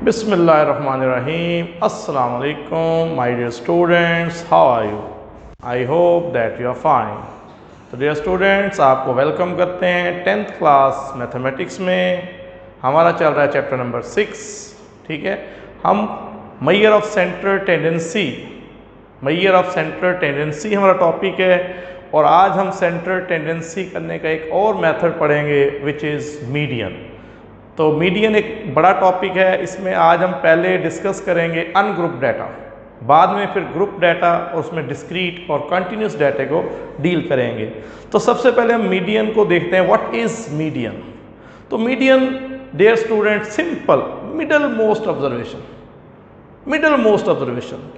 Bismillahirrahmanirrahim. Assalamu alaikum, my dear students. How are you? I hope that you are fine. तो dear students, आपको welcome करते हैं 10th class mathematics में। हमारा चल रहा है चैप्टर नंबर 6। ठीक है, हम मेजर ऑफ सेंट्रल टेंडेंसी हमारा टॉपिक है, और आज हम सेंट्रल टेंडेंसी करने का एक और मेथड पढ़ेंगे विच इज़ मीडियन। तो मीडियन एक बड़ा टॉपिक है, इसमें आज हम पहले डिस्कस करेंगे अनग्रुप डाटा, बाद में फिर ग्रुप डाटा और उसमें डिस्क्रीट और कंटिन्यूस डाटा को डील करेंगे। तो सबसे पहले हम मीडियन को देखते हैं, व्हाट इज़ मीडियन। तो median dear student, simple middle most observation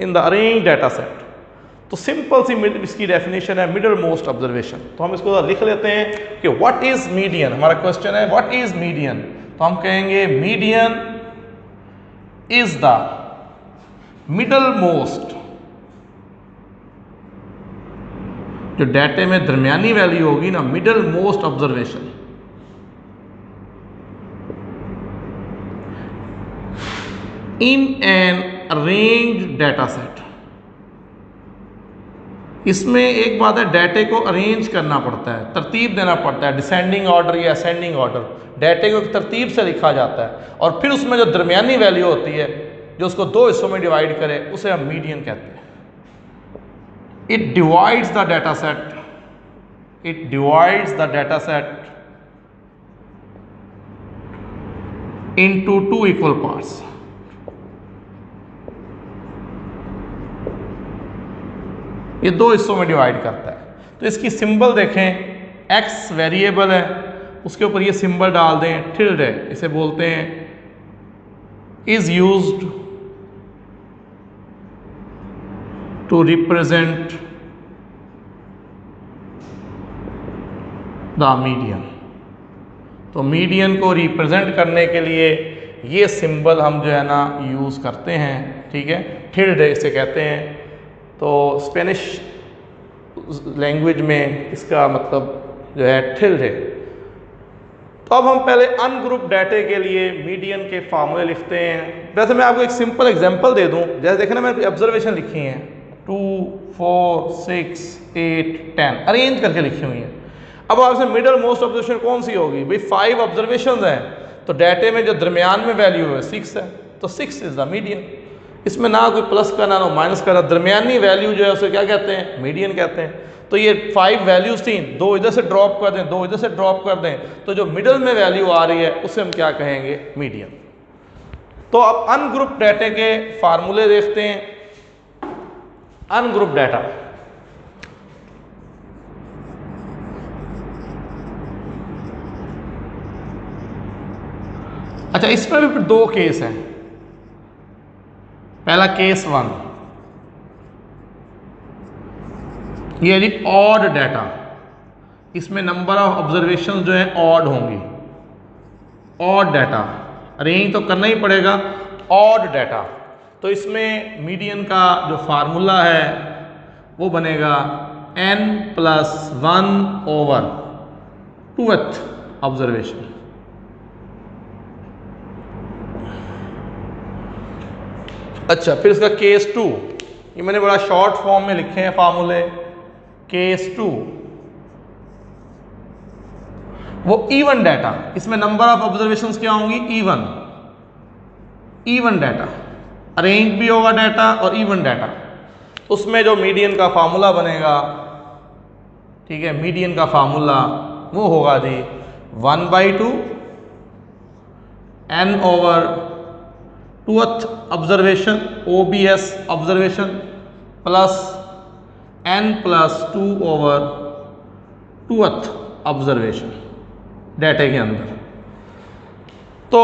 in the arrange data set. तो सिंपल सी इसकी डेफिनेशन है मिडल मोस्ट ऑब्जर्वेशन। तो हम इसको लिख लेते हैं कि व्हाट इज़ मीडियन। हमारा क्वेश्चन है व्हाट इज़ मीडियन। तो हम कहेंगे median is the middle most, जो डाटे में दरमियानी वैल्यू होगी ना, middle most observation in an arranged data set. इसमें एक बात है, डाटे को अरेंज करना पड़ता है, तरतीब देना पड़ता है, डिसेंडिंग ऑर्डर या असेंडिंग ऑर्डर। डाटे को एक तरतीब से लिखा जाता है, और फिर उसमें जो दरमियानी वैल्यू होती है, जो उसको दो हिस्सों में डिवाइड करे, उसे हम मीडियन कहते हैं। It divides the data set into two equal parts. ये दो हिस्सों में डिवाइड करता है। तो इसकी सिंबल देखें, x वेरिएबल है, उसके ऊपर ये सिंबल डाल दें, टिल्ड है, इसे बोलते हैं is used to represent the median. तो मीडियन को रिप्रेजेंट करने के लिए ये सिंबल हम जो है ना यूज़ करते हैं। ठीक है, टिल्ड है इसे कहते हैं। तो स्पेनिश लैंग्वेज में इसका मतलब जो है टिल्ड है। तो अब हम पहले अनग्रुप डाटे के लिए मीडियन के फार्मूले लिखते हैं। वैसे मैं आपको एक सिंपल एग्जांपल दे दूं, जैसे देखना मैंने ऑब्जर्वेशन लिखी हैं 2, 4, 6, 8, 10 अरेंज करके लिखी हुई हैं। अब आपसे मिडल मोस्ट ऑब्जर्वेशन कौन सी होगी भाई? 5 ऑब्जर्वेशन हैं, तो डाटे में जो दरमियान में वैल्यू है 6 है, तो 6 इज द मीडियन। इसमें ना कोई प्लस करना ना माइनस करना, दरमियानी वैल्यू जो है उसे क्या कहते हैं? मीडियन कहते हैं। तो ये 5 वैल्यूज थी, 2 इधर से ड्रॉप कर दें, 2 इधर से ड्रॉप कर दें, तो जो मिडल में वैल्यू आ रही है उसे हम क्या कहेंगे? मीडियन। तो अब अनग्रुप डाटे के फार्मूले देखते हैं। अनग्रुप डाटा, अच्छा इसमें भी फिर 2 केस हैं। पहला केस 1, ये जी ऑड डाटा, इसमें नंबर ऑफ ऑब्जर्वेशन जो है ऑड होंगी। ऑड डाटा अरेंज तो करना ही पड़ेगा, ऑड डाटा। तो इसमें मीडियन का जो फार्मूला है वो बनेगा n+1/2th ऑब्जर्वेशन। अच्छा, फिर इसका केस 2, ये मैंने बड़ा शॉर्ट फॉर्म में लिखे हैं फार्मूले। केस 2 वो इवन डाटा, इसमें नंबर ऑफ ऑब्जर्वेशंस क्या होंगी? इवन डाटा, अरेंज भी होगा डाटा और इवन डाटा। उसमें जो मीडियन का फार्मूला बनेगा, ठीक है, मीडियन का फार्मूला वो होगा जी 1/2 n/2th observation, OBS observation, plus n+2/2th observation डाटे के अंदर। तो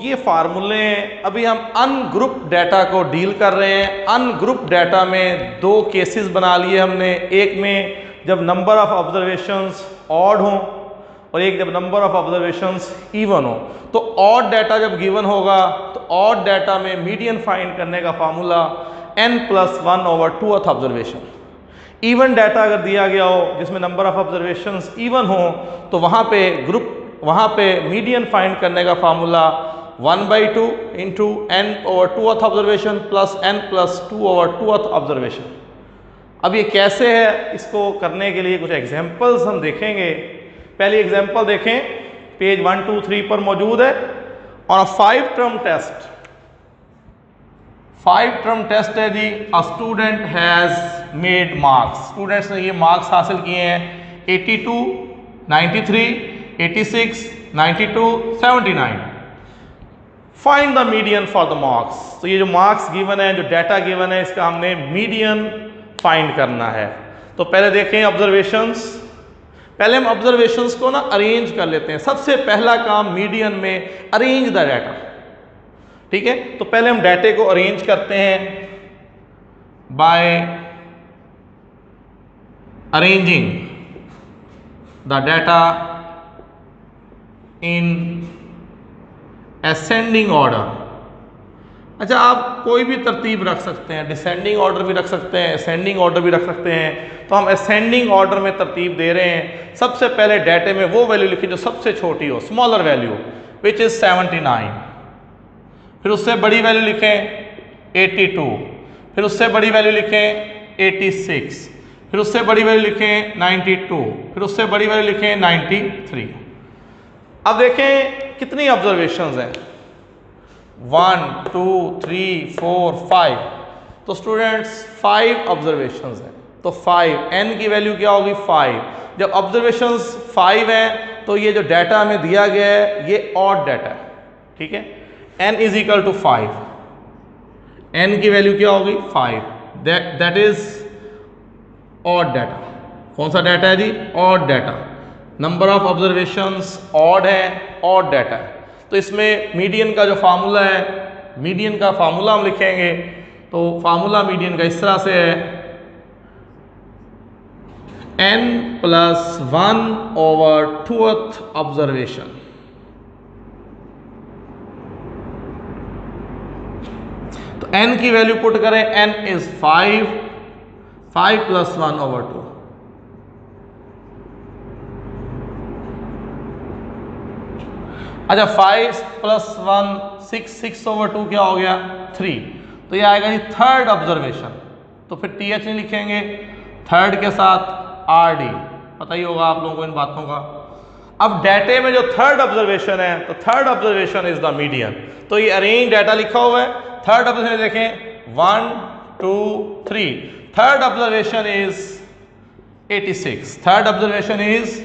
ये फार्मूले, अभी हम अनग्रुप डाटा को डील कर रहे हैं। अनग्रुप डाटा में 2 केसेस बना लिए हमने, एक में जब नंबर ऑफ ऑब्जर्वेशंस ऑड हों और एक जब नंबर ऑफ ऑब्जर्वेशंस इवन हो। तो ऑड डाटा जब गिवन होगा तो ऑड डाटा में मीडियन फाइंड करने का formula n+1/2th observation. Even data अगर दिया गया हो जिसमें नंबर ऑफ ऑब्जर्वेशंस इवन हो, तो वहाँ पे मीडियन फाइंड करने का formula 1/2 into n/2th observation plus n+2/2th observation. अब ये कैसे है, इसको करने के लिए कुछ एग्जाम्पल्स हम देखेंगे। पहली एग्जाम्पल देखें, पेज 1, 2, 3 पर मौजूद है। और 5 टर्म टेस्ट, 5 टर्म टेस्ट है जी। A student has made marks, students ने ये मार्क्स हासिल किए हैं 82, 93, 86, 92, 79। Find the median for the marks. तो ये जो मार्क्स गिवन है, जो डाटा गिवन है, इसका हमने मीडियन फाइंड करना है। तो पहले देखें ऑब्जर्वेशंस। पहले हम ऑब्जर्वेशंस को ना अरेंज कर लेते हैं। सबसे पहला काम मीडियन में अरेंज द डाटा, ठीक है। तो पहले हम डाटे को अरेंज करते हैं by arranging the data in ascending order. अच्छा, आप कोई भी तरतीब रख सकते हैं, डिसेंडिंग ऑर्डर भी रख सकते हैं, असेंडिंग ऑर्डर भी रख सकते हैं। तो हम असेंडिंग ऑर्डर में तरतीब दे रहे हैं। सबसे पहले डाटे में वो वैल्यू लिखी जो सबसे छोटी हो, स्मॉलर वैल्यू, विच इज 79। फिर उससे बड़ी वैल्यू लिखें 82, फिर उससे बड़ी वैल्यू लिखें 86, फिर उससे बड़ी वैल्यू लिखें 92, फिर उससे बड़ी वैल्यू लिखें 93। अब देखें कितनी ऑब्जर्वेशंस हैं, 1, 2, 3, 4, 5। तो स्टूडेंट्स 5 ऑब्जर्वेशंस हैं। तो 5, n की वैल्यू क्या होगी 5। जब ऑब्जर्वेशंस 5 हैं तो ये जो डाटा हमें दिया गया है ये ऑड डाटा है, ठीक है। n is equal to 5, n की वैल्यू क्या होगी 5, दैट इज ऑड डाटा। कौन सा डाटा है जी, odd data. Number of observations odd है, ऑड डाटा है। तो इसमें मीडियन का जो फार्मूला है, मीडियन का फार्मूला हम लिखेंगे। तो फार्मूला मीडियन का इस तरह से है, n+1/2th ऑब्जर्वेशन। तो n की वैल्यू पुट करें, n इज 5, 5 + 1/2। अच्छा, 5 + 1 6, 6/2 क्या हो गया 3। तो ये आएगा जी थर्ड ऑब्जर्वेशन। तो फिर TH नहीं लिखेंगे, थर्ड के साथ RD, पता ही होगा आप लोगों को इन बातों का। अब डाटे में जो थर्ड ऑब्जर्वेशन है, तो third observation is the median. तो ये अरेंज डाटा लिखा हुआ है। थर्ड ऑब्जर्वेशन देखें 1, 2, 3। Third observation is 86, third observation is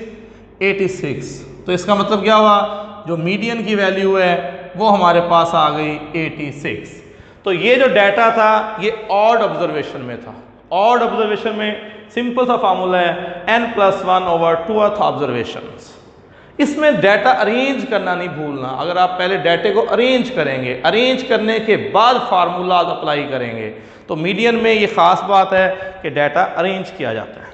86। तो इसका मतलब क्या हुआ, जो मीडियन की वैल्यू है वो हमारे पास आ गई 86। तो ये जो डाटा था ये ऑड ऑब्जर्वेशन में था। ऑड ऑब्जर्वेशन में सिंपल सा फार्मूला है n+1/2th ऑब्जर्वेशंस। इसमें डाटा अरेंज करना नहीं भूलना। अगर आप पहले डाटे को अरेंज करेंगे, अरेंज करने के बाद फार्मूला अप्लाई करेंगे, तो मीडियन में ये खास बात है कि डाटा अरेंज किया जाता है।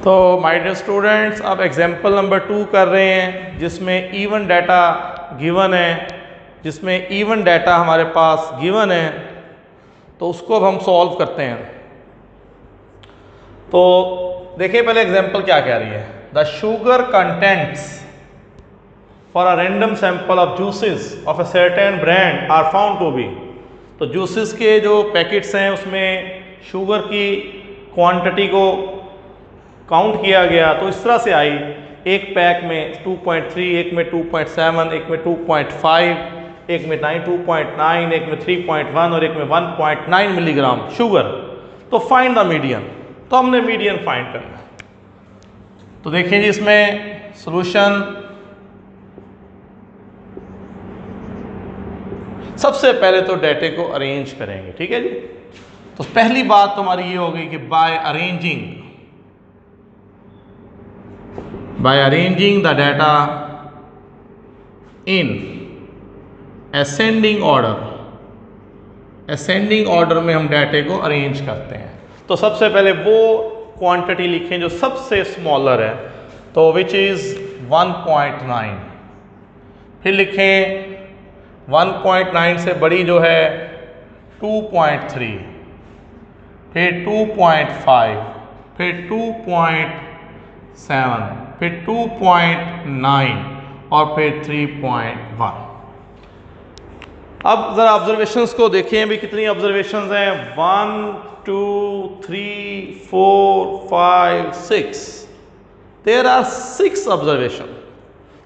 तो माय डियर स्टूडेंट्स, अब एग्जाम्पल नंबर 2 कर रहे हैं, जिसमें इवन डाटा गिवन है, जिसमें इवन डाटा हमारे पास गिवन है। तो उसको अब हम सॉल्व करते हैं। तो देखिए पहले एग्जाम्पल क्या कह रही है, the sugar contents for a random sample of juices of a certain brand are found to be. तो जूसेस के जो पैकेट्स हैं उसमें शुगर की क्वांटिटी को काउंट किया गया। तो इस तरह से आई, एक पैक में 2.3, एक में 2.7, एक में 2.5, एक में 2.9, एक में 3.1 और एक में 1.9 मिलीग्राम शुगर। तो फाइंड द मीडियन। तो हमने मीडियन फाइंड करना है। तो देखिए जी इसमें सॉल्यूशन, सबसे पहले तो डाटे को अरेंज करेंगे, ठीक है जी। तो पहली बात तो हमारी ये हो गई कि by arranging the data in ascending order. Ascending order में हम डाटे को अरेंज करते हैं। तो सबसे पहले वो क्वांटिटी लिखें जो सबसे स्मॉलर है, तो विच इज़ 1.9। फिर लिखें 1.9 से बड़ी जो है 2.3, फिर 2.5, फिर 2.7, फिर 2.9 और फिर 3.1। अब ज़रा ऑब्जर्वेशंस को देखें भी कितनी ऑब्जर्वेशंस हैं। 1 2 3 4 5 6, देयर आर 6 ऑब्जर्वेशन।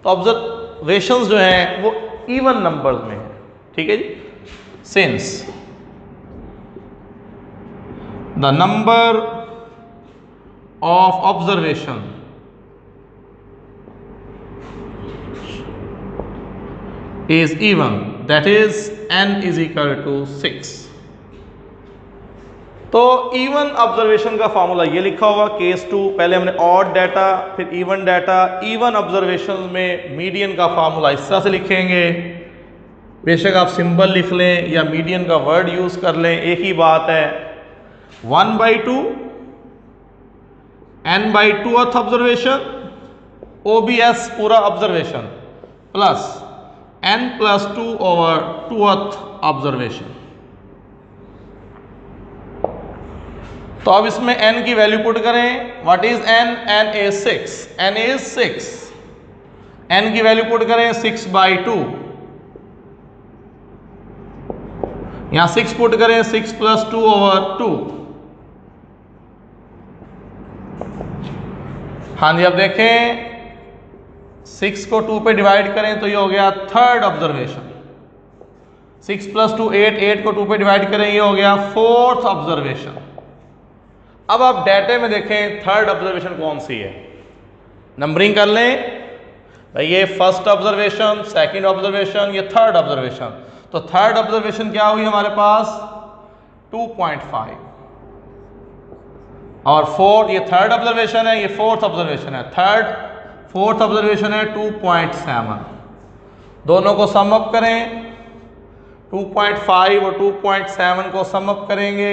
तो ऑब्जर्वेशंस जो हैं वो इवन नंबर्स में है, ठीक है जी। Since the number of observation is even, that is n is equal to 6। तो इवन ऑब्जर्वेशन का फॉर्मूला ये लिखा हुआ केस 2। पहले हमने ऑड डाटा फिर इवन डाटा। इवन ऑब्जर्वेशन में मीडियन का फॉर्मूला इस तरह से लिखेंगे, बेशक आप सिंबल लिख लें या मीडियन का वर्ड यूज कर लें, एक ही बात है। 1/2 n/2th ऑब्जर्वेशन OBS पूरा observation plus n+2 over 2th observation. तो अब इसमें n की वैल्यू पुट करें। What is n? n is 6, n is 6। n की वैल्यू पुट करें 6/2, यहां 6 पुट करें 6 + 2 over 2। हाँ जी, अब देखें 6 को 2 पे डिवाइड करें तो ये हो गया थर्ड ऑब्जर्वेशन। 6 + 2 8, 8 को 2 पे डिवाइड करें ये हो गया फोर्थ ऑब्जर्वेशन। अब आप डाटे में देखें थर्ड ऑब्जर्वेशन कौन सी है, नंबरिंग कर लें भाई। ये फर्स्ट ऑब्जर्वेशन, सेकंड ऑब्जर्वेशन, ये थर्ड ऑब्जर्वेशन। तो थर्ड ऑब्जर्वेशन क्या हुई हमारे पास 2.5 और फोर्थ, ये थर्ड ऑब्जर्वेशन है, ये फोर्थ ऑब्जर्वेशन है। फोर्थ ऑब्जर्वेशन है 2.7। दोनों को सम अप करें, 2.5 और 2.7 को सम अप करेंगे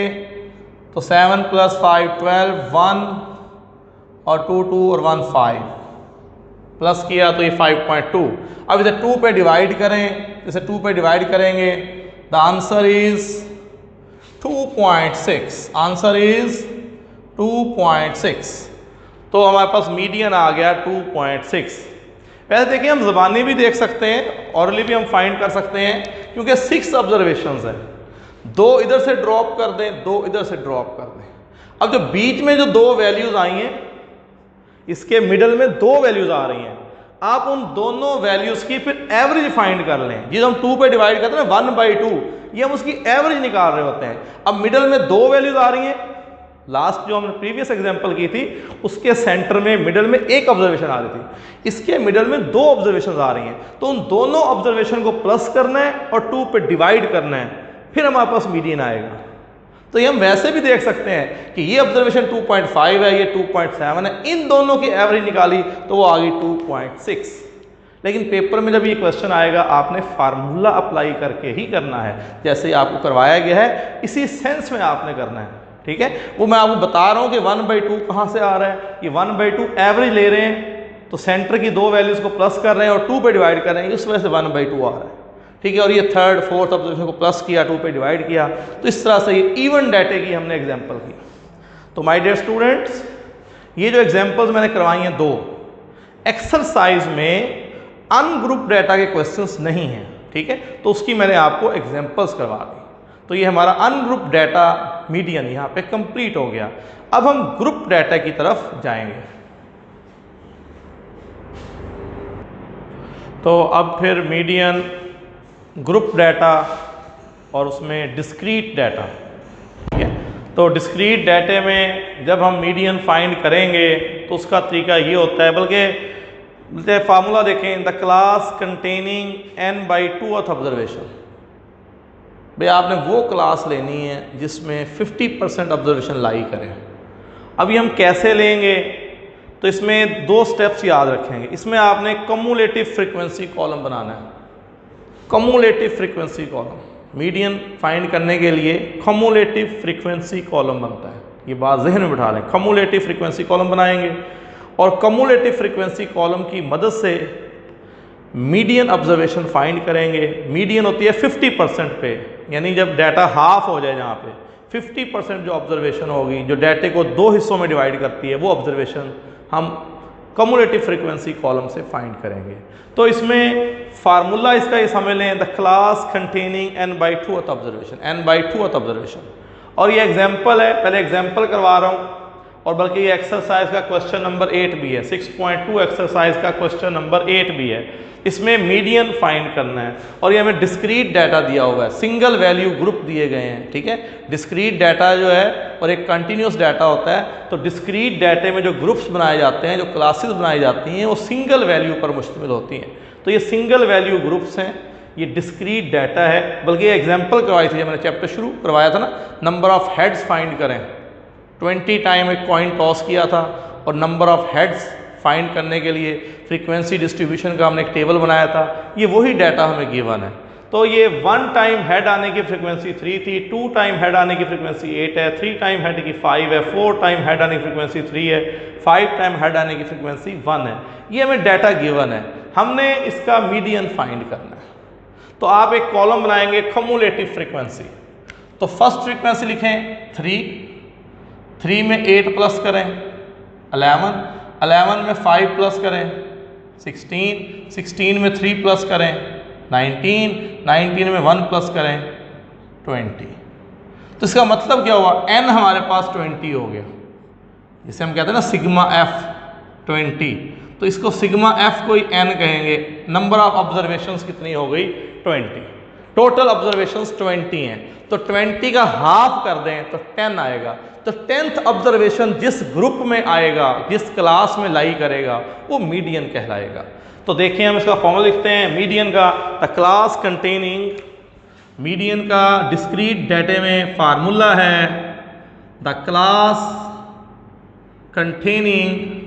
तो 7 + 5 12, 1 और 2 2 और 1 5, प्लस किया तो ये 5.2। अब इसे 2 पे डिवाइड करें, इसे 2 पे डिवाइड करेंगे, the answer is 2.6। Answer is 2.6। तो हमारे पास मीडियन आ गया 2.6। वैसे देखिए हम ज़बानी भी देख सकते हैं, ऑरली भी हम फाइंड कर सकते हैं, क्योंकि 6 ऑब्जर्वेशंस हैं। 2 इधर से ड्रॉप कर दें, 2 इधर से ड्रॉप कर दें। अब जो बीच में जो 2 वैल्यूज आई हैं, इसके मिडल में 2 वैल्यूज आ रही हैं, आप उन दोनों वैल्यूज की फिर एवरेज फाइंड कर लें। जिसे हम 2 पे डिवाइड करते हैं ना 1/2, ये हम उसकी एवरेज निकाल रहे होते हैं। अब मिडल में 2 वैल्यूज आ रही हैं, लास्ट जो हमने प्रीवियस एग्जांपल की थी उसके सेंटर में मिडल में 1 ऑब्जर्वेशन आ रही थी, इसके मिडल में 2 ऑब्जर्वेशन आ रही हैं। तो उन दोनों ऑब्जर्वेशन को प्लस करना है और 2 पे डिवाइड करना है, फिर हमारे पास मीडियन आएगा। तो ये हम वैसे भी देख सकते हैं कि ये ऑब्जर्वेशन 2.5 है, ये 2.7 है, इन दोनों की एवरेज निकाली तो वो आ गई 2.6। लेकिन पेपर में जब ये क्वेश्चन आएगा आपने फार्मूला अप्लाई करके ही करना है, जैसे आपको करवाया गया है इसी सेंस में आपने करना है, ठीक है। वो मैं आपको बता रहा हूँ कि 1/2 कहाँ से आ रहा है। ये 1/2 एवरेज ले रहे हैं तो सेंटर की 2 वैल्यूज को प्लस कर रहे हैं और 2 पे डिवाइड कर रहे हैं, इस वजह से 1/2 आ रहा है, ठीक है। और ये थर्ड फोर्थ ऑब्जर्वेशन को प्लस किया, 2 पे डिवाइड किया, तो इस तरह से ये इवन डाटे की हमने एग्जाम्पल की। तो माय डियर स्टूडेंट्स, ये जो एग्जाम्पल्स मैंने करवाई हैं 2 एक्सरसाइज में अनग्रुप डाटा के क्वेश्चंस नहीं हैं, ठीक है, तो उसकी मैंने आपको एग्जाम्पल्स करवा दी। तो ये हमारा अनग्रुप डाटा मीडियन यहाँ पे कंप्लीट हो गया। अब हम ग्रुप डाटा की तरफ जाएंगे। तो अब फिर मीडियन, ग्रुप डाटा और उसमें डिस्क्रीट डाटा, ठीक है। तो डिस्क्रीट डाटे में जब हम मीडियन फाइंड करेंगे तो उसका तरीका ये होता है, बल्कि फार्मूला देखें, the class containing n/2th observation. भाई आपने वो क्लास लेनी है जिसमें 50% ऑब्जर्वेशन लाई करें। अभी हम कैसे लेंगे, तो इसमें 2 स्टेप्स याद रखेंगे। इसमें आपने कम्युलेटिव फ्रीक्वेंसी कॉलम बनाना है। Cumulative frequency column median find करने के लिए कम्युलेटिव फ्रीक्वेंसी कॉलम बनता है, ये बात जहन में बिठा लें। कम्युलेटिव फ्रीक्वेंसी कॉलम बनाएंगे और कम्युलेटिव फ्रीक्वेंसी कॉलम की मदद से मीडियन ऑब्जर्वेशन फाइंड करेंगे। मीडियन होती है 50% पे, यानी जब डाटा हाफ हो जाए, जहाँ पे 50% जो ऑब्जर्वेशन होगी, जो डाटे को 2 हिस्सों में डिवाइड करती है, वो ऑब्जर्वेशन हम कम्युलेटिव फ्रीक्वेंसी कॉलम से फाइंड करेंगे। तो इसमें फार्मूला इसका ये समझ लें, the class containing n/2th observation, n/2th observation. और ये एग्जाम्पल है, पहले एग्जाम्पल करवा रहा हूँ, और बल्कि ये एक्सरसाइज का क्वेश्चन नंबर 8 भी है, 6.2 एक्सरसाइज का क्वेश्चन नंबर 8 भी है। इसमें मीडियन फाइंड करना है और ये हमें डिस्क्रीट डाटा दिया हुआ है, सिंगल वैल्यू ग्रुप दिए गए हैं, ठीक है। डिस्क्रीट डाटा जो है और एक कंटिन्यूस डाटा होता है। तो डिस्क्रीट डाटे में जो ग्रुप्स बनाए जाते हैं, जो क्लासेस बनाई जाती हैं, वो सिंगल वैल्यू पर मुश्तमिल होती हैं। तो ये सिंगल वैल्यू ग्रुप्स हैं, ये डिस्क्रीट डाटा है। बल्कि ये एग्जाम्पल करवाई थी जब मैंने चैप्टर शुरू करवाया था ना, नंबर ऑफ हेड्स फाइंड करें, 20 टाइम एक कॉइन टॉस किया था और नंबर ऑफ हेड्स फाइंड करने के लिए फ्रीक्वेंसी डिस्ट्रीब्यूशन का हमने एक टेबल बनाया था। ये वही डाटा हमें गिवन है। तो ये 1 टाइम हेड आने की फ्रीक्वेंसी 3 थी, 2 टाइम हेड आने की फ्रीक्वेंसी 8 है, 3 टाइम हेड की 5 है, 4 टाइम हेड आने की फ्रीक्वेंसी 3 है, 5 टाइम हेड आने की फ्रीक्वेंसी 1 है। ये हमें डाटा गिवन है, हमने इसका मीडियन फाइंड करना है। तो आप एक कॉलम बनाएंगे कम्युलेटिव फ्रीक्वेंसी। तो फर्स्ट फ्रीक्वेंसी लिखें 3 में 8 प्लस करें 11 में 5 प्लस करें 16 में 3 प्लस करें 19 में 1 प्लस करें 20। तो इसका मतलब क्या हुआ, n हमारे पास 20 हो गया, जिसे हम कहते हैं ना सिग्मा f 20। तो इसको सिग्मा f को ही n कहेंगे। नंबर ऑफ ऑब्जर्वेशंस कितनी हो गई, 20। टोटल ऑब्जर्वेशंस 20 हैं, तो 20 का हाफ कर दें तो 10 आएगा। तो 10th ऑब्जर्वेशन जिस ग्रुप में आएगा, जिस क्लास में लाई करेगा, वो मीडियन कहलाएगा। तो देखिए हम इसका फॉर्मूला लिखते हैं मीडियन का, द क्लास कंटेनिंग, मीडियन का डिस्क्रीट डाटे में फार्मूला है the class containing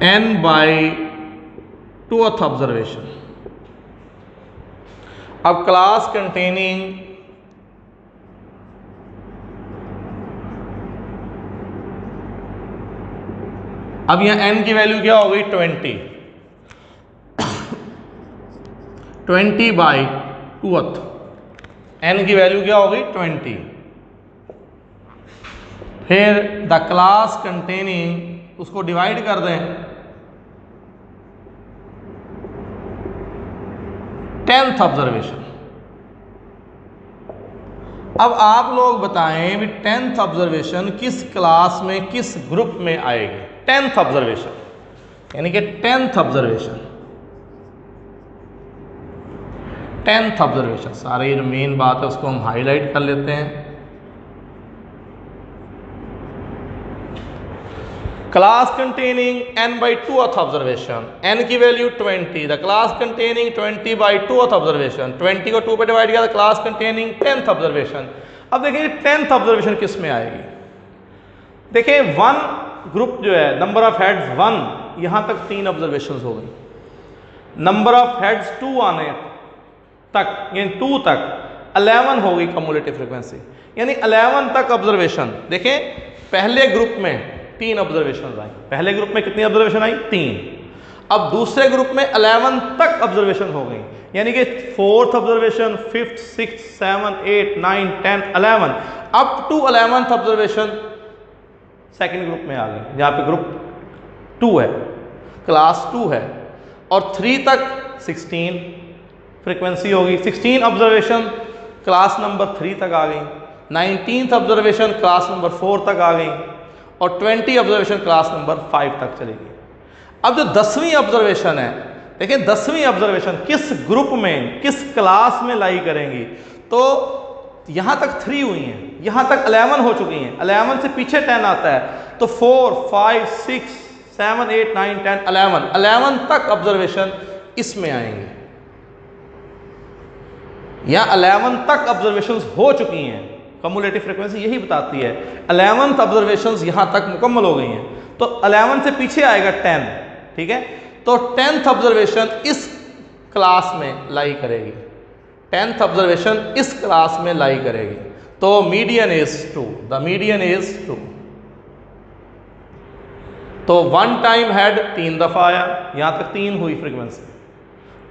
n/2th observation. अब क्लास कंटेनिंग अब यहां n की वैल्यू क्या हो गई, 20 20/2th, n की वैल्यू क्या हो गई 20। फिर द क्लास कंटेनिंग, उसको डिवाइड कर दें 10th ऑब्जर्वेशन। अब आप लोग बताएं भी 10th ऑब्जर्वेशन किस क्लास में, किस ग्रुप में आएगी। 10th ऑब्जर्वेशन यानी कि 10th ऑब्जर्वेशन, 10th ऑब्जर्वेशन, सारे ये जो मेन बात है उसको हम हाईलाइट कर लेते हैं। Class containing n/2th observation, n की value 20, the class containing 20/2th observation, 20 को 2 पे डिवाइड किया, the class containing 10th observation. अब देखिए 10th ऑब्जर्वेशन किस में आएगी। देखिए 1 ग्रुप जो है, नंबर ऑफ हेड्स 1, यहां तक 3 ऑब्जर्वेशन हो गई। नंबर ऑफ हेड्स 2 आने तक, यानी 2 तक 11 हो गई कम्युलेटिव फ्रीक्वेंसी, यानी 11 तक ऑब्जर्वेशन। देखें पहले ग्रुप में 3 ऑब्जर्वेशन आई, पहले ग्रुप में कितनी ऑब्जर्वेशन आई, 3। अब दूसरे ग्रुप में 11 तक ऑब्जर्वेशन हो गई, यानी कि 4th observation, 5th, 6th, 7th, 8th, 9th, 10th, 11 up to 11th observation second group में आ गई, जहां पे ग्रुप 2 है, क्लास 2 है। और 3 तक 16 फ्रीक्वेंसी होगी, 16 ऑब्जर्वेशन क्लास नंबर 3 तक आ गई, 19th ऑब्जर्वेशन क्लास नंबर 4 तक आ गई, और 20 ऑब्जर्वेशन क्लास नंबर 5 तक चलेगी। अब जो 10वीं ऑब्जर्वेशन है, देखिए 10वीं ऑब्जर्वेशन किस ग्रुप में, किस क्लास में लाई करेंगी। तो यहां तक 3 हुई हैं, यहां तक 11 हो चुकी हैं, 11 से पीछे 10 आता है, तो 4, 5, 6, 7, 8, 9, 10, 11 तक ऑब्जर्वेशन इसमें आएंगे, या 11 तक ऑब्जर्वेशंस हो चुकी हैं। कम्युलेटिव फ्रीक्वेंसी यही बताती है 11th ऑब्जर्वेशंस यहां तक मुकम्मल हो गई हैं, तो 11 से पीछे आएगा 10, ठीक है। तो 10th ऑब्जर्वेशन इस क्लास में लाई करेगी, 10th ऑब्जर्वेशन इस क्लास में लाई करेगी। तो median is 2, the median is 2। तो 1 टाइम हेड 3 दफा आया, यहां तक 3 हुई फ्रीक्वेंसी,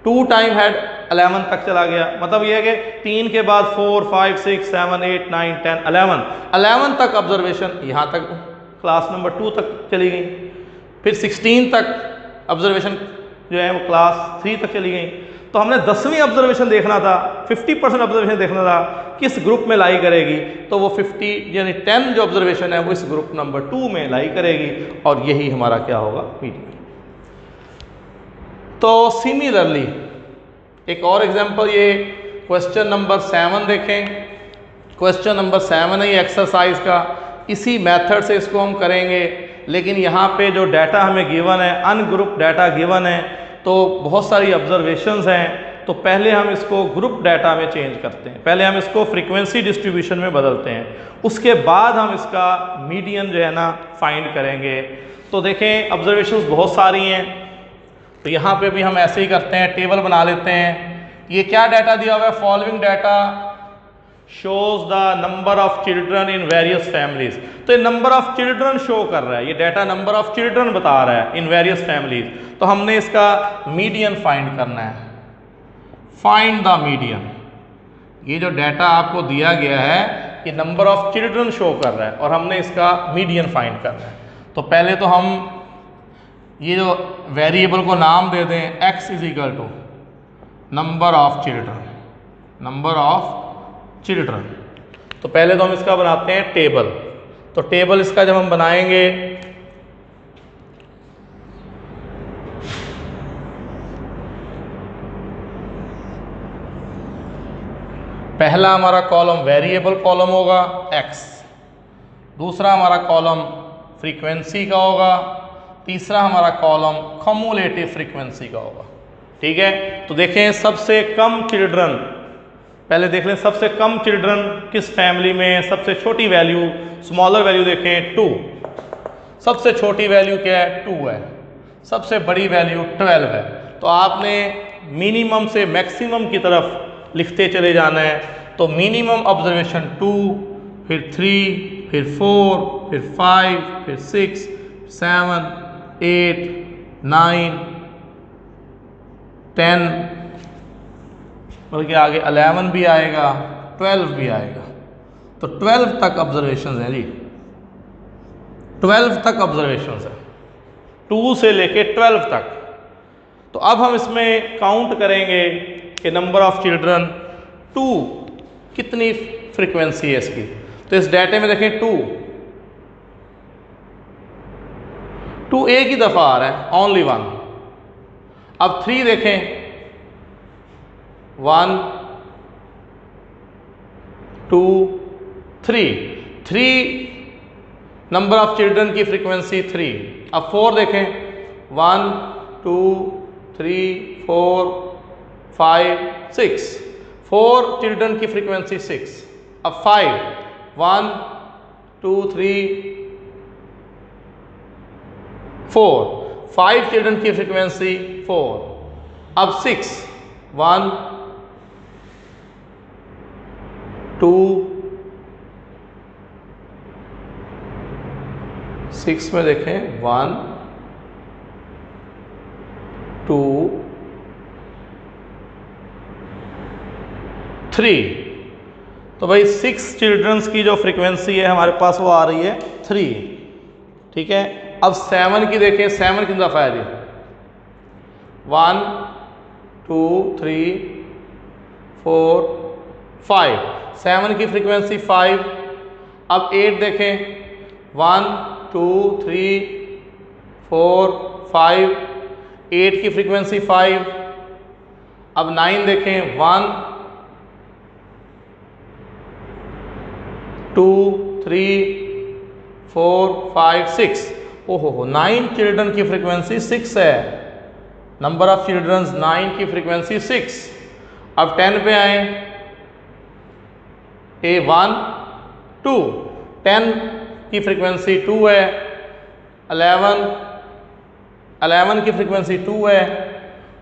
2 टाइम हेड 11 तक चला गया, मतलब यह है कि 3 के बाद 4, 5, 6, 7, 8, 9, 10, 11 तक ऑब्जर्वेशन यहां तक क्लास नंबर 2 तक चली गई, फिर 16 तक ऑब्जर्वेशन जो है वो क्लास 3 तक चली गई। तो हमने 10वीं ऑब्जर्वेशन देखना था, 50% ऑब्जर्वेशन देखना था किस ग्रुप में लाई करेगी, तो वो 50 यानी 10 जो ऑब्जर्वेशन है वो इस ग्रुप नंबर 2 में लाई करेगी और यही हमारा क्या होगा, मीडियन। तो सिमिलरली एक और एग्जांपल, ये क्वेश्चन नंबर 7 देखें। क्वेश्चन नंबर 7 है ये एक्सरसाइज का, इसी मेथड से इसको हम करेंगे, लेकिन यहाँ पे जो डाटा हमें गिवन है, अनग्रुप डाटा गिवन है, तो बहुत सारी ऑब्जर्वेशंस हैं। तो पहले हम इसको ग्रुप डाटा में चेंज करते हैं, पहले हम इसको फ्रीक्वेंसी डिस्ट्रीब्यूशन में बदलते हैं, उसके बाद हम इसका मीडियन जो है ना फाइंड करेंगे। तो देखें ऑब्जर्वेशंस बहुत सारी हैं, तो यहाँ पे भी हम ऐसे ही करते हैं, टेबल बना लेते हैं। ये क्या डाटा दिया हुआ है, following data shows the number of children in various families. तो ये नंबर ऑफ चिल्ड्रन शो कर रहा है, ये डाटा नंबर ऑफ चिल्ड्रन बता रहा है इन वेरियस फैमिलीज। तो हमने इसका मीडियन फाइंड करना है, फाइंड द मीडियन। ये जो डाटा आपको दिया गया है ये नंबर ऑफ चिल्ड्रन शो कर रहा है और हमने इसका मीडियन फाइंड करना है। तो पहले तो हम ये जो वेरिएबल को नाम दे दें x is equal to number of children, number of children. तो पहले तो हम इसका बनाते हैं टेबल। तो टेबल इसका जब हम बनाएंगे, पहला हमारा कॉलम वेरिएबल कॉलम होगा x, दूसरा हमारा कॉलम फ्रीक्वेंसी का होगा, तीसरा हमारा कॉलम कम्युलेटिव फ्रीक्वेंसी का होगा। ठीक है, तो देखें सबसे कम चिल्ड्रन, पहले देख लें सबसे कम चिल्ड्रन किस फैमिली में, सबसे छोटी वैल्यू, स्मॉलर वैल्यू देखें 2, सबसे छोटी वैल्यू क्या है 2 है, सबसे बड़ी वैल्यू 12 है। तो आपने मिनिमम से मैक्सिमम की तरफ लिखते चले जाना है। तो मिनिमम ऑब्जर्वेशन 2, फिर 3, फिर 4, फिर 5, फिर 6, 7, 8, 9, 10, बल्कि आगे 11 भी आएगा, 12 भी आएगा। तो 12 तक ऑब्जर्वेशन है जी, 12 तक ऑब्जर्वेशन है, 2 से लेके 12 तक। तो अब हम इसमें काउंट करेंगे कि नंबर ऑफ चिल्ड्रन 2 कितनी फ्रीक्वेंसी है इसकी। तो इस डाटे में देखें 2 एक ही दफ़ा आ रहा है, ओनली 1। अब 3 देखें, 1, 2, 3 नंबर ऑफ चिल्ड्रन की फ्रीक्वेंसी 3। अब 4 देखें, 1, 2, 3, 4, 5, 6, 4 चिल्ड्रन की फ्रीक्वेंसी 6। अब 5, 1, 2, 3, 4, 5 चिल्ड्रन की फ्रीक्वेंसी 4। अब 6, 1, 2, 6 में देखें 1, 2, 3। तो भाई 6 चिल्ड्रंस की जो फ्रीक्वेंसी है हमारे पास वो आ रही है 3। ठीक है, अब 7 की देखें, 7 कितना दफ़ा है जी, 1, 2, 3, 4, 5, 7 की फ्रीक्वेंसी 5। अब 8 देखें, 1, 2, 3, 4, 5, 8 की फ्रीक्वेंसी 5। अब 9 देखें, 1, 2, 3, 4, 5, 6। ओहो, 9 चिल्ड्रन की फ्रीक्वेंसी 6 है, नंबर ऑफ चिल्ड्रंस 9 की फ्रीक्वेंसी 6। अब 10 पे आए, 1, 2, 10 की फ्रीक्वेंसी 2 है, 11 की फ्रीक्वेंसी 2 है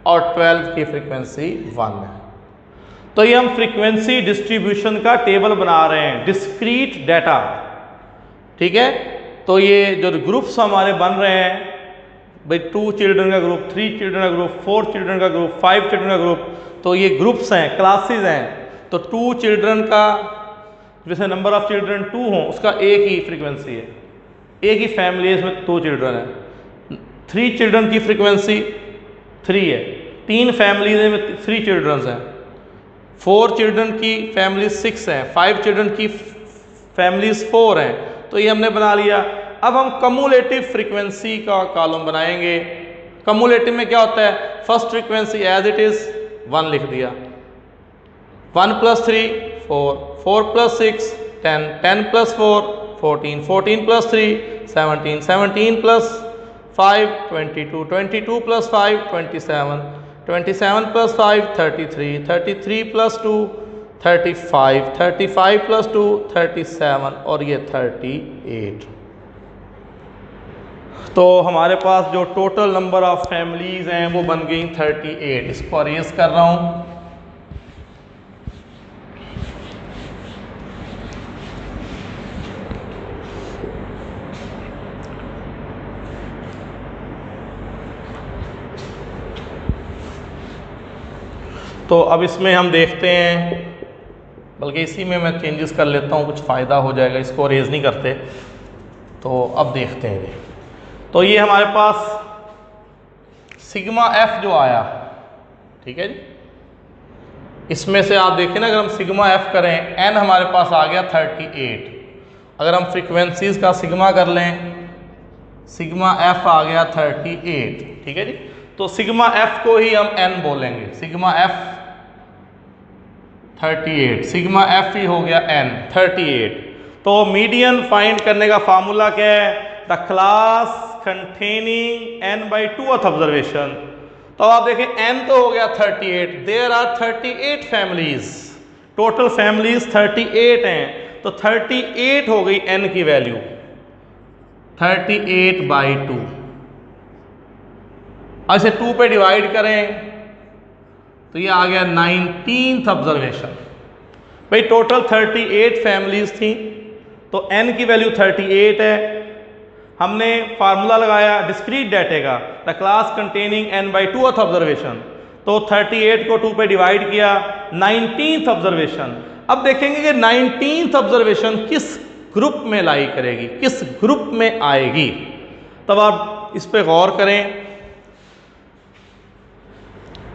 और 12 की फ्रीक्वेंसी 1 है। तो ये हम फ्रीक्वेंसी डिस्ट्रीब्यूशन का टेबल बना रहे हैं, डिस्क्रीट डाटा। ठीक है, तो ये जो ग्रुप्स हमारे बन रहे हैं भाई, 2 चिल्ड्रन का ग्रुप, 3 चिल्ड्रन का ग्रुप, 4 चिल्ड्रन का ग्रुप, 5 चिल्ड्रन का ग्रुप, तो ये ग्रुप्स हैं, क्लासेस हैं। तो 2 चिल्ड्रन का जैसे नंबर ऑफ चिल्ड्रन 2 हो उसका एक ही फ्रीक्वेंसी है, एक ही फैमिली है, इसमें 2 चिल्ड्रन है, 3 चिल्ड्रन की फ्रीक्वेंसी 3 है, 3 फैमिलीज में 3 चिल्ड्रंस हैं, 4 चिल्ड्रन की फैमिली 6 हैं, 5 चिल्ड्रन की फैमिलीज 4 हैं। तो ये हमने बना लिया। अब हम कम्युलेटिव फ्रीक्वेंसी का कॉलम बनाएंगे। कम्युलेटिव में क्या होता है, first frequency as it is 1 लिख दिया, 1 + 3 4, 4 + 6 10, 10 + 4 14, 14 + 3 17, 17 + 5 22, 22 + 5 27, 27 + 5 33, 33 + 2 35, 35 + 2 37 और ये 38। तो हमारे पास जो टोटल नंबर ऑफ फैमिलीज हैं वो बन गई 38। इसको अरेज कर रहा हूँ। तो अब इसमें हम देखते हैं, बल्कि इसी में मैं चेंजेस कर लेता हूँ, कुछ फ़ायदा हो जाएगा, इसको अरेज नहीं करते। तो अब देखते हैं। तो ये हमारे पास सिग्मा एफ जो आया, ठीक है जी, इसमें से आप देखें ना, अगर हम सिग्मा एफ करें, एन हमारे पास आ गया 38। अगर हम फ्रीक्वेंसीज का सिग्मा कर लें, सिग्मा एफ आ गया 38, ठीक है जी। तो सिग्मा एफ को ही हम एन बोलेंगे, सिग्मा एफ 38, सिग्मा एफ ही हो गया एन 38। तो मीडियन फाइंड करने का फार्मूला क्या है, the class containing n/2th observation. तो आप देखें n तो हो गया 38, there are 38 families, total families 38 हैं। तो 38 हो गई n की वैल्यू, 38/2। अच्छा 2 पे डिवाइड करें तो ये आ गया 19th ऑब्जर्वेशन। भाई टोटल 38 फैमिलीज थी, तो n की वैल्यू 38 है। हमने फार्मूला लगाया डिस्क्रीट डाटे का, the class containing n/2th observation. तो 38 को 2 पे डिवाइड किया, 19th ऑब्जर्वेशन। अब देखेंगे कि 19th ऑब्जर्वेशन किस ग्रुप में लाई करेगी, किस ग्रुप में आएगी। तब आप इस पे गौर करें,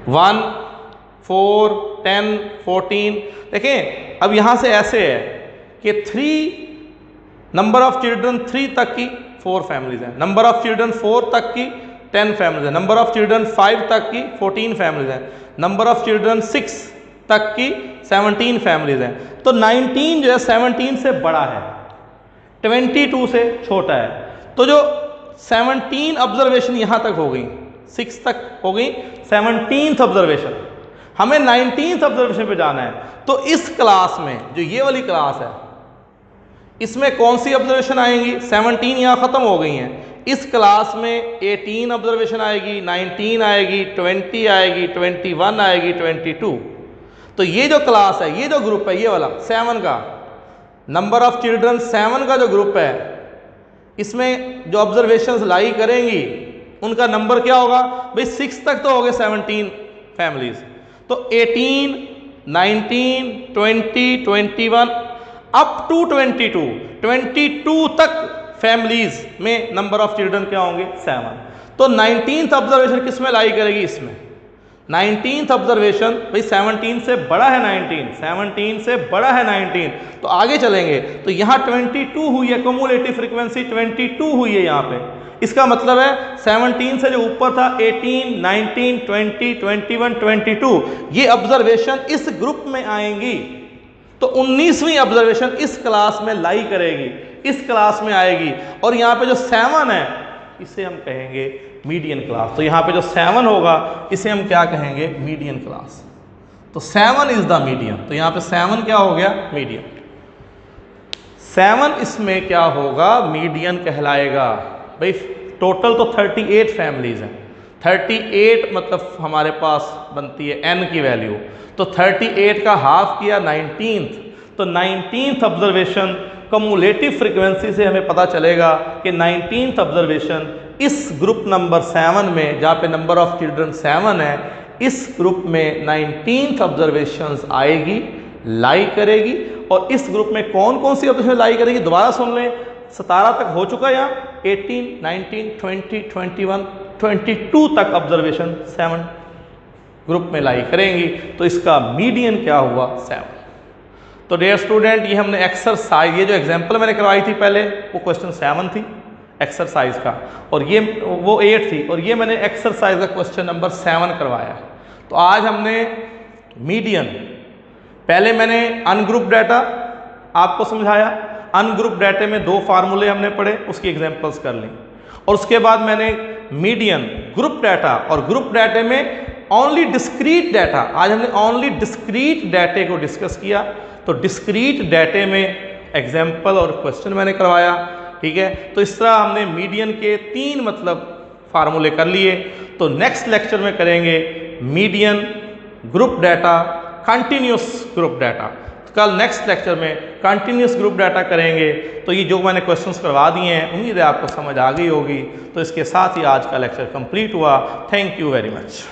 1 4 10 14। देखें अब यहां से ऐसे है कि 3 नंबर ऑफ चिल्ड्रन 3 तक की 4 फैमिलीज हैं, नंबर ऑफ चिल्ड्रन 4 तक की 10 फैमिलीज हैं, नंबर ऑफ चिल्ड्रन 5 तक की 14 फैमिलीज हैं, नंबर ऑफ चिल्ड्रन 6 तक की 17 फैमिलीज हैं। तो 19 जो है 17 से बड़ा है, 22 से छोटा है। तो जो 17 ऑब्जर्वेशन यहां तक हो गई, 6 तक हो गई, 17th ऑब्जर्वेशन, हमें 19th ऑब्जर्वेशन पे जाना है। तो इस क्लास में, जो ये वाली क्लास है, इसमें कौन सी ऑब्जर्वेशन आएंगी, 17 यहाँ खत्म हो गई हैं। इस क्लास में 18 ऑब्जर्वेशन आएगी, 19 आएगी, 20 आएगी, 21 आएगी, 22। तो ये जो क्लास है, ये जो ग्रुप है, ये वाला 7 का, नंबर ऑफ चिल्ड्रन 7 का जो ग्रुप है, इसमें जो ऑब्जर्वेशंस लाई करेंगी उनका नंबर क्या होगा भाई, 6 तक तो हो गए 17 फैमिलीज। तो 18 19 20 21 अप टू 22 तक फैमिलीज में नंबर ऑफ चिल्ड्रन क्या होंगे, 7। तो 19th ऑब्जर्वेशन किस में लाई करेगी, इसमें 19th ऑब्जर्वेशन भाई 17 से बड़ा है, 17 से बड़ा है 19। तो आगे चलेंगे तो यहाँ 22 हुई है, कम्युलेटिव फ्रीक्वेंसी 22 हुई है यहाँ पे। इसका मतलब है 17 से जो ऊपर था 18 19 20 21 22, ये ऑब्जर्वेशन इस ग्रुप में आएंगी। तो 19वीं ऑब्जर्वेशन इस क्लास में लाई करेगी, इस क्लास में आएगी। और यहाँ पे जो 7 है इसे हम कहेंगे मीडियन क्लास। तो यहाँ पे जो 7 होगा इसे हम क्या कहेंगे, मीडियन क्लास। तो 7 इज द मीडियन। तो यहाँ पे 7 क्या हो गया, मीडियन। 7 इसमें क्या होगा, मीडियन कहलाएगा। भाई टोटल तो 38 फैमिलीज हैं, 38 मतलब हमारे पास बनती है n की वैल्यू। तो 38 का हाफ किया 19th। तो 19th ऑब्जर्वेशन कम्युलेटिव फ्रीक्वेंसी से हमें पता चलेगा कि 19th ऑब्जर्वेशन इस ग्रुप नंबर 7 में, जहाँ पे नंबर ऑफ चिल्ड्रन 7 है, इस ग्रुप में 19th ऑब्जर्वेशंस आएगी, लाई करेगी। और इस ग्रुप में कौन कौन सी ऑब्जर्वेशन लाई करेगी, दोबारा सुन लें। 17 तक हो चुका या 18, 19, 20, 21, 22 तक ऑब्जर्वेशन 7 ग्रुप में लाई करेंगी, तो इसका मीडियन क्या हुआ 7। तो डियर स्टूडेंट, ये हमने एक्सरसाइज, ये जो एग्जांपल मैंने करवाई थी पहले वो क्वेश्चन 7 थी एक्सरसाइज का, और ये वो 8 थी, और ये मैंने एक्सरसाइज का क्वेश्चन नंबर 7 करवाया। तो आज हमने मीडियन, पहले मैंने अनग्रुप डाटा आपको समझाया, अनग्रुप डाटे में 2 फार्मूले हमने पढ़े, उसकी एग्जांपल्स कर ली, और उसके बाद मैंने मीडियन, ग्रुप डाटा और ग्रुप डाटे में ओनली डिस्क्रीट डाटा, आज हमने ओनली डिस्क्रीट डाटे को डिस्कस किया। तो डिस्क्रीट डाटे में एग्जाम्पल और क्वेश्चन मैंने करवाया, ठीक है। तो इस तरह हमने मीडियन के 3 मतलब फार्मूले कर लिए। तो नेक्स्ट लेक्चर में करेंगे median, group data, continuous group data. तो कल नेक्स्ट लेक्चर में कंटिन्यूस ग्रुप डाटा करेंगे। तो ये जो मैंने क्वेश्चंस करवा दिए हैं, उम्मीद है आपको समझ आ गई होगी। तो इसके साथ ही आज का लेक्चर कंप्लीट हुआ। Thank you very much.